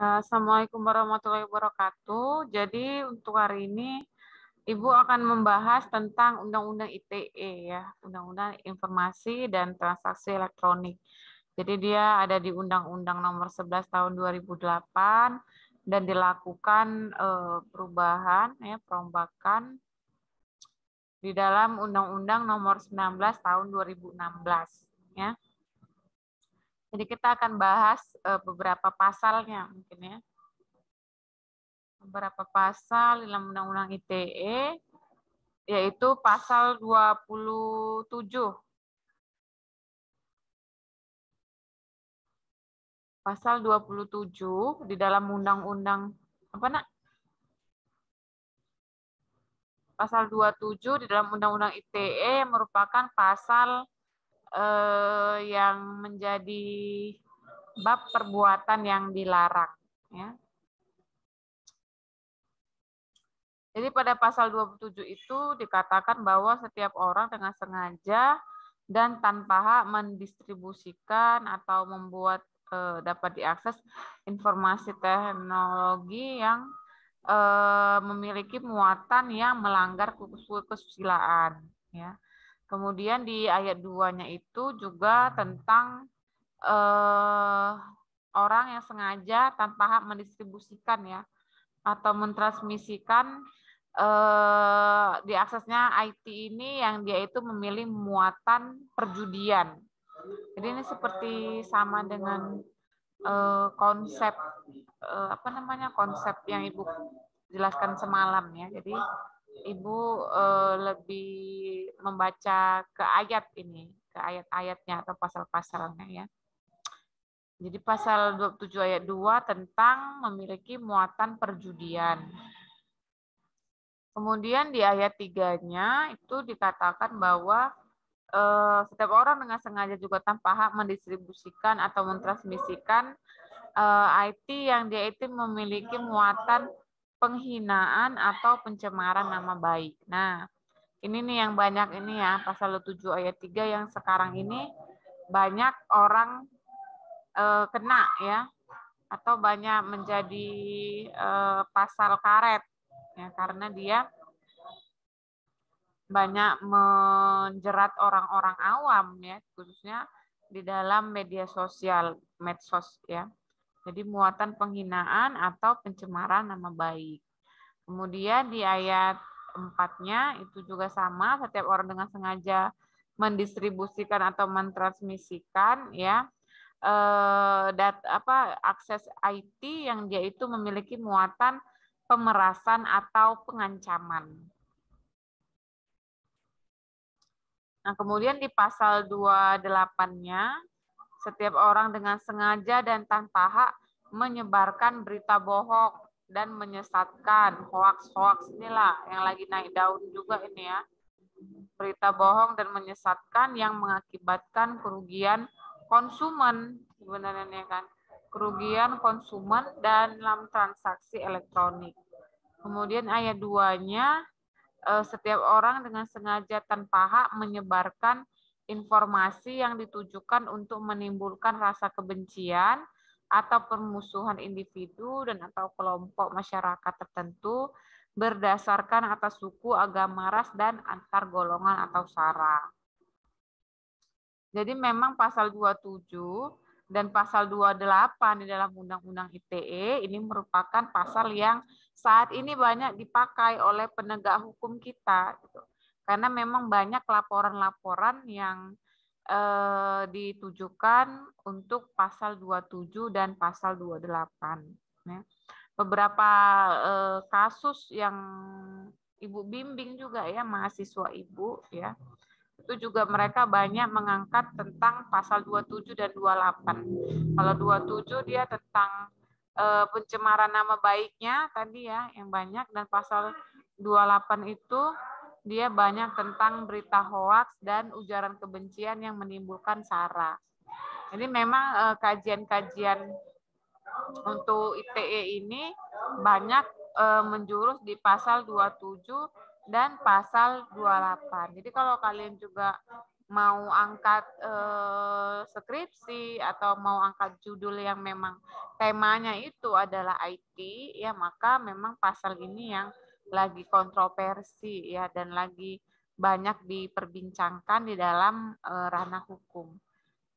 Assalamualaikum warahmatullahi wabarakatuh. Jadi untuk hari ini Ibu akan membahas tentang Undang-Undang ITE ya, Undang-Undang Informasi dan Transaksi Elektronik. Jadi dia ada di Undang-Undang Nomor 11 Tahun 2008 dan dilakukan perubahan ya, perombakan di dalam Undang-Undang Nomor 19 Tahun 2016 ya. Jadi kita akan bahas beberapa pasalnya mungkin ya. Beberapa pasal dalam Undang-Undang ITE, yaitu pasal 27. Pasal 27 di dalam Undang-Undang apa nak? Pasal 27 di dalam Undang-Undang ITE merupakan pasal yang menjadi bab perbuatan yang dilarang ya. Jadi pada pasal 27 itu dikatakan bahwa setiap orang dengan sengaja dan tanpa hak mendistribusikan atau membuat dapat diakses informasi teknologi yang memiliki muatan yang melanggar kesusilaan ya. Kemudian di ayat 2-nya itu juga tentang orang yang sengaja tanpa hak mendistribusikan ya atau mentransmisikan diaksesnya IT ini yang dia itu memilih muatan perjudian. Jadi ini seperti sama dengan konsep apa namanya konsep yang Ibu jelaskan semalam ya. Jadi Ibu lebih membaca ke ayat ini, ke ayat-ayatnya atau pasal-pasalnya ya. Jadi pasal 27 ayat 2 tentang memiliki muatan perjudian. Kemudian di ayat 3-nya itu dikatakan bahwa setiap orang dengan sengaja juga tanpa hak mendistribusikan atau mentransmisikan IT yang dia itu memiliki muatan penghinaan atau pencemaran nama baik. Nah, ini nih yang banyak ini ya, pasal 7 ayat 3 yang sekarang ini banyak orang kena ya, atau banyak menjadi pasal karet ya, karena dia banyak menjerat orang-orang awam ya, khususnya di dalam media sosial, medsos ya. Jadi muatan penghinaan atau pencemaran nama baik. Kemudian di ayat 4-nya itu juga sama, setiap orang dengan sengaja mendistribusikan atau mentransmisikan ya akses IT yang dia itu memiliki muatan pemerasan atau pengancaman. Nah, kemudian di pasal 28-nya, setiap orang dengan sengaja dan tanpa hak menyebarkan berita bohong dan menyesatkan, hoaks-hoaks inilah yang lagi naik daun juga ini ya. Berita bohong dan menyesatkan yang mengakibatkan kerugian konsumen sebenarnya kan. Kerugian konsumen dalam transaksi elektronik. Kemudian ayat 2-nya, setiap orang dengan sengaja tanpa hak menyebarkan informasi yang ditujukan untuk menimbulkan rasa kebencian atau permusuhan individu dan atau kelompok masyarakat tertentu berdasarkan atas suku, agama, ras, dan antar golongan atau sara. Jadi memang pasal 27 dan pasal 28 di dalam Undang-Undang ITE ini merupakan pasal yang saat ini banyak dipakai oleh penegak hukum kita. Gitu. Karena memang banyak laporan-laporan yang ditujukan untuk pasal 27 dan pasal 28. Ya. Beberapa kasus yang Ibu bimbing juga ya, mahasiswa Ibu ya. Itu juga mereka banyak mengangkat tentang pasal 27 dan 28. Kalau 27 dia tentang pencemaran nama baiknya tadi ya yang banyak, dan pasal 28 itu dia banyak tentang berita hoaks dan ujaran kebencian yang menimbulkan sara. Jadi memang kajian-kajian untuk ITE ini banyak menjurus di pasal 27 dan pasal 28. Jadi kalau kalian juga mau angkat skripsi atau mau angkat judul yang memang temanya itu adalah IT, ya maka memang pasal ini yang lagi kontroversi ya dan lagi banyak diperbincangkan di dalam ranah hukum.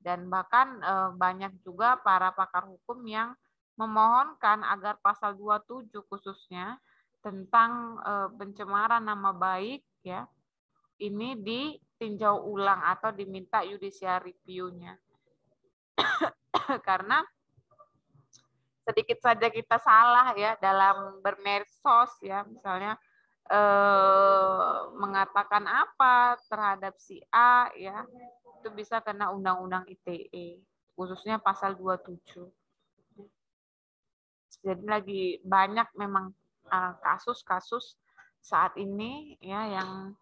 Dan bahkan banyak juga para pakar hukum yang memohonkan agar pasal 27 khususnya tentang pencemaran nama baik ya ini ditinjau ulang atau diminta judicial review-nya. Karena sedikit saja kita salah ya dalam bermedsos ya, misalnya mengatakan apa terhadap si A ya, itu bisa kena undang-undang ITE, khususnya pasal 27. Jadi lagi banyak memang kasus-kasus saat ini ya yang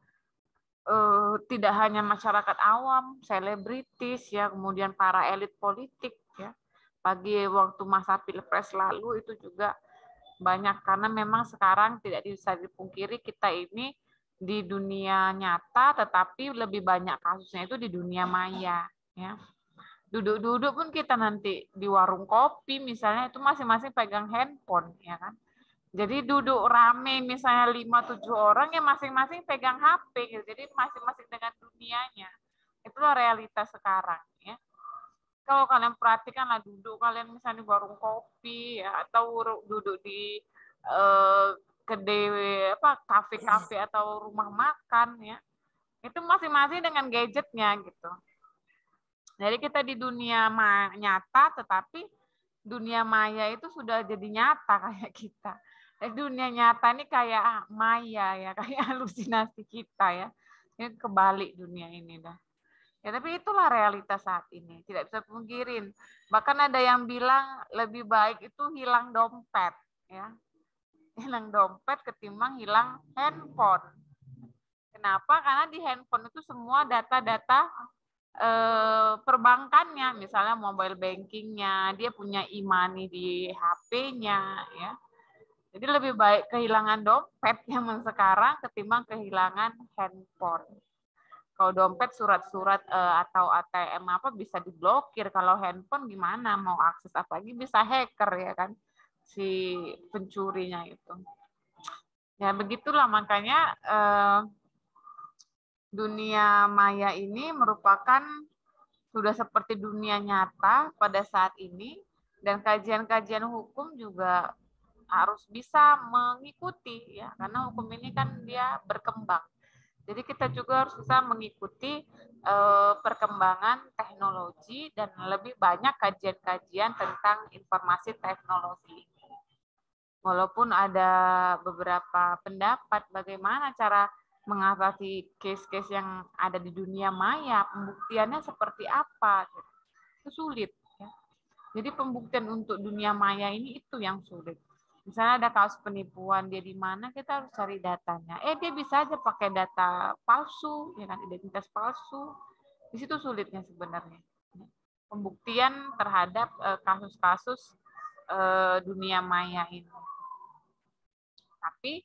tidak hanya masyarakat awam, selebritis ya, kemudian para elit politik ya. Pagi waktu masa Pilpres lalu itu juga banyak karena memang sekarang tidak bisa dipungkiri kita ini di dunia nyata tetapi lebih banyak kasusnya itu di dunia maya ya. Duduk-duduk pun kita nanti di warung kopi misalnya itu masing-masing pegang handphone ya kan. Jadi duduk rame misalnya 5-7 orang ya masing-masing pegang HP gitu. Jadi masing-masing dengan dunianya. Itulah realitas sekarang ya. Kalau kalian perhatikan lah duduk kalian misalnya di warung kopi ya, atau duduk di kedai apa kafe-kafe atau rumah makan ya. Itu masing-masing dengan gadgetnya gitu. Jadi kita di dunia nyata tetapi dunia maya itu sudah jadi nyata kayak kita. Dunia nyata ini kayak maya ya, kayak halusinasi kita ya. Ini kebalik dunia ini dah. Ya, tapi itulah realitas saat ini. Tidak bisa pungkirin. Bahkan ada yang bilang lebih baik itu hilang dompet ya. Hilang dompet ketimbang hilang handphone. Kenapa? Karena di handphone itu semua data-data perbankannya, misalnya mobile bankingnya, dia punya e-money di HP-nya ya. Jadi lebih baik kehilangan dompet zaman sekarang ketimbang kehilangan handphone. Kalau dompet surat-surat atau ATM apa bisa diblokir, kalau handphone gimana mau akses apa lagi bisa hacker ya kan si pencurinya itu. Ya begitulah makanya dunia maya ini merupakan sudah seperti dunia nyata pada saat ini dan kajian-kajian hukum juga harus bisa mengikuti ya karena hukum ini kan dia berkembang. Jadi kita juga harus bisa mengikuti perkembangan teknologi dan lebih banyak kajian-kajian tentang informasi teknologi. Walaupun ada beberapa pendapat bagaimana cara mengatasi case-case yang ada di dunia maya, pembuktiannya seperti apa, itu sulit. Ya. Jadi pembuktian untuk dunia maya ini itu yang sulit. Misalnya ada kasus penipuan, dia di mana, kita harus cari datanya. Dia bisa aja pakai data palsu, ya kan, identitas palsu. Di situ sulitnya sebenarnya. Pembuktian terhadap kasus-kasus dunia maya ini. Tapi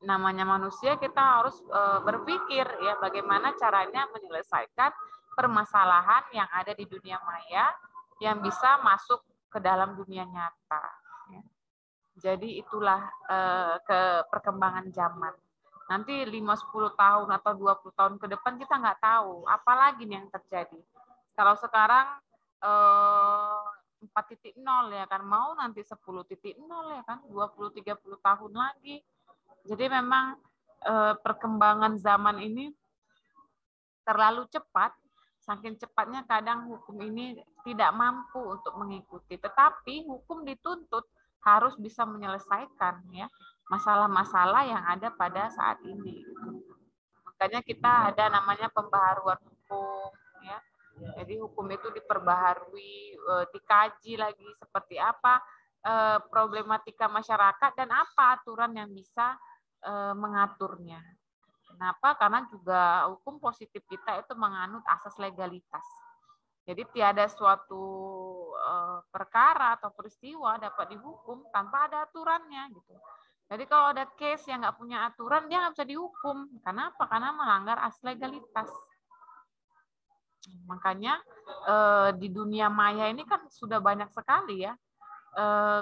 namanya manusia kita harus berpikir ya bagaimana caranya menyelesaikan permasalahan yang ada di dunia maya yang bisa masuk ke dalam dunia nyata. Jadi itulah ke perkembangan zaman. Nanti 5-10 tahun atau 20 tahun ke depan kita nggak tahu apalagi nih yang terjadi. Kalau sekarang 4.0 ya kan, mau nanti 10.0 ya kan, 20-30 tahun lagi. Jadi memang perkembangan zaman ini terlalu cepat, saking cepatnya kadang hukum ini tidak mampu untuk mengikuti. Tetapi hukum dituntut harus bisa menyelesaikan ya masalah-masalah yang ada pada saat ini. Makanya kita ada namanya pembaharuan hukum ya. Jadi hukum itu diperbaharui, dikaji lagi seperti apa problematika masyarakat dan apa aturan yang bisa mengaturnya. Kenapa? Karena juga hukum positif kita itu menganut asas legalitas. Jadi tiada suatu perkara atau peristiwa dapat dihukum tanpa ada aturannya gitu. Jadi kalau ada case yang nggak punya aturan, dia nggak bisa dihukum. Kenapa? Karena melanggar asas legalitas. Makanya di dunia maya ini kan sudah banyak sekali ya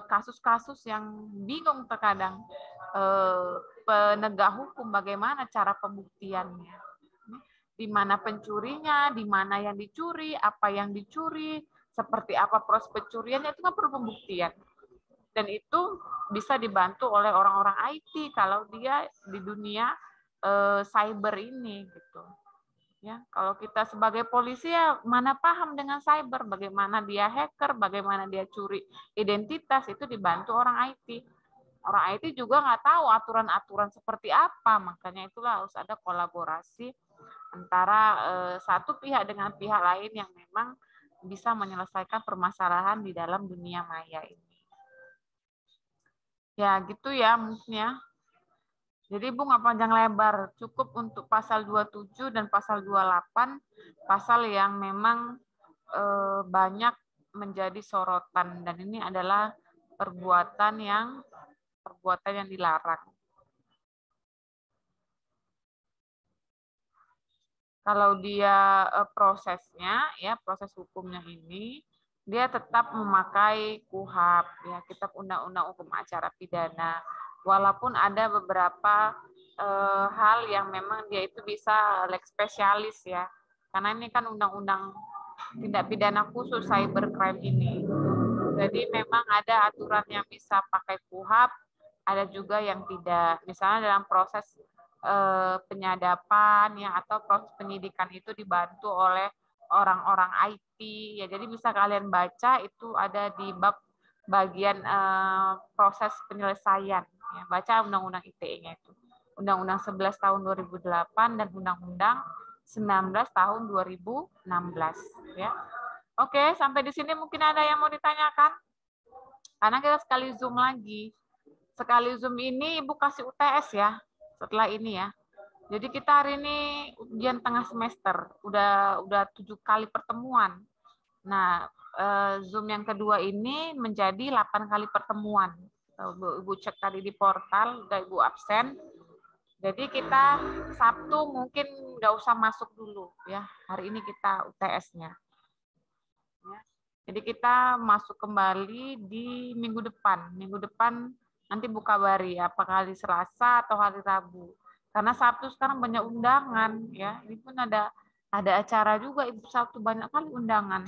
kasus-kasus yang bingung terkadang, penegak hukum bagaimana cara pembuktiannya, di mana pencurinya, di mana yang dicuri, apa yang dicuri, seperti apa proses pencuriannya, itu kan perlu pembuktian. Dan itu bisa dibantu oleh orang-orang IT kalau dia di dunia cyber ini gitu. Ya, kalau kita sebagai polisi ya mana paham dengan cyber, bagaimana dia hacker, bagaimana dia curi identitas, itu dibantu orang IT. Orang IT juga nggak tahu aturan-aturan seperti apa, makanya itulah harus ada kolaborasi antara satu pihak dengan pihak lain yang memang bisa menyelesaikan permasalahan di dalam dunia maya ini. Ya gitu ya mungkin ya. Jadi Bu nggak panjang lebar, cukup untuk pasal 27 dan pasal 28, pasal yang memang banyak menjadi sorotan, dan ini adalah perbuatan yang dilarang. Kalau dia prosesnya, ya proses hukumnya ini, dia tetap memakai KUHP, ya Kitab Undang-Undang Hukum Acara Pidana. Walaupun ada beberapa hal yang memang dia itu bisa lex spesialis ya, karena ini kan undang-undang tindak pidana khusus cybercrime ini. Jadi memang ada aturan yang bisa pakai KUHP, ada juga yang tidak. Misalnya dalam proses penyadapan ya atau proses penyidikan itu dibantu oleh orang-orang IT ya. Jadi bisa kalian baca itu ada di bab bagian proses penyelesaian ya. Baca Undang-Undang ITE-nya itu. Undang-Undang 11 tahun 2008 dan Undang-Undang 19 tahun 2016 ya. Oke, sampai di sini mungkin ada yang mau ditanyakan? Karena kita sekali Zoom lagi. Sekali Zoom ini Ibu kasih UTS ya setelah ini ya. Jadi kita hari ini ujian tengah semester, udah 7 kali pertemuan. Nah, Zoom yang kedua ini menjadi 8 kali pertemuan. Ibu cek tadi di portal, udah Ibu absen. Jadi kita Sabtu mungkin nggak usah masuk dulu ya. Hari ini kita UTS-nya. Ya. Jadi kita masuk kembali di minggu depan. Minggu depan nanti buka kabari apakah hari Selasa atau hari Rabu. Karena Sabtu sekarang banyak undangan ya. Ini pun ada acara juga Ibu, Sabtu banyak kali undangan.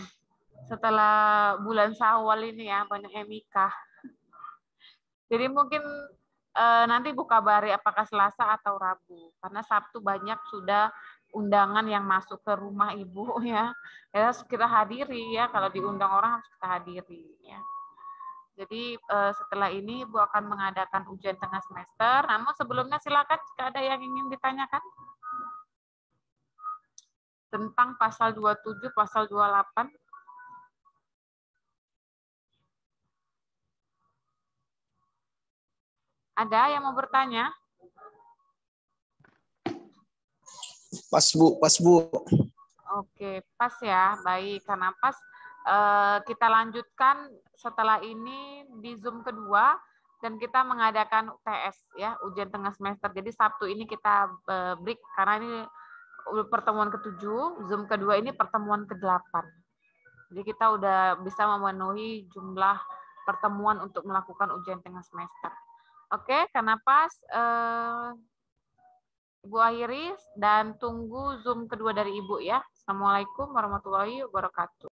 Setelah bulan Syawal ini ya banyak yang nikah. Jadi mungkin nanti buka kabari apakah Selasa atau Rabu. Karena Sabtu banyak sudah undangan yang masuk ke rumah Ibu ya. Ya harus kita hadiri ya, kalau diundang orang harus kita hadiri ya. Jadi setelah ini Ibu akan mengadakan ujian tengah semester. Namun sebelumnya silakan jika ada yang ingin ditanyakan tentang pasal 27, pasal 28. Ada yang mau bertanya? Pas Bu, pas Bu. Oke, pas ya, baik. Karena pas kita lanjutkan setelah ini di Zoom kedua dan kita mengadakan UTS ya, ujian tengah semester. Jadi Sabtu ini kita break karena ini pertemuan ke-7, Zoom kedua ini pertemuan ke-8. Jadi kita udah bisa memenuhi jumlah pertemuan untuk melakukan ujian tengah semester. Oke, karena pas Ibu akhiri dan tunggu Zoom kedua dari Ibu ya. Assalamualaikum warahmatullahi wabarakatuh.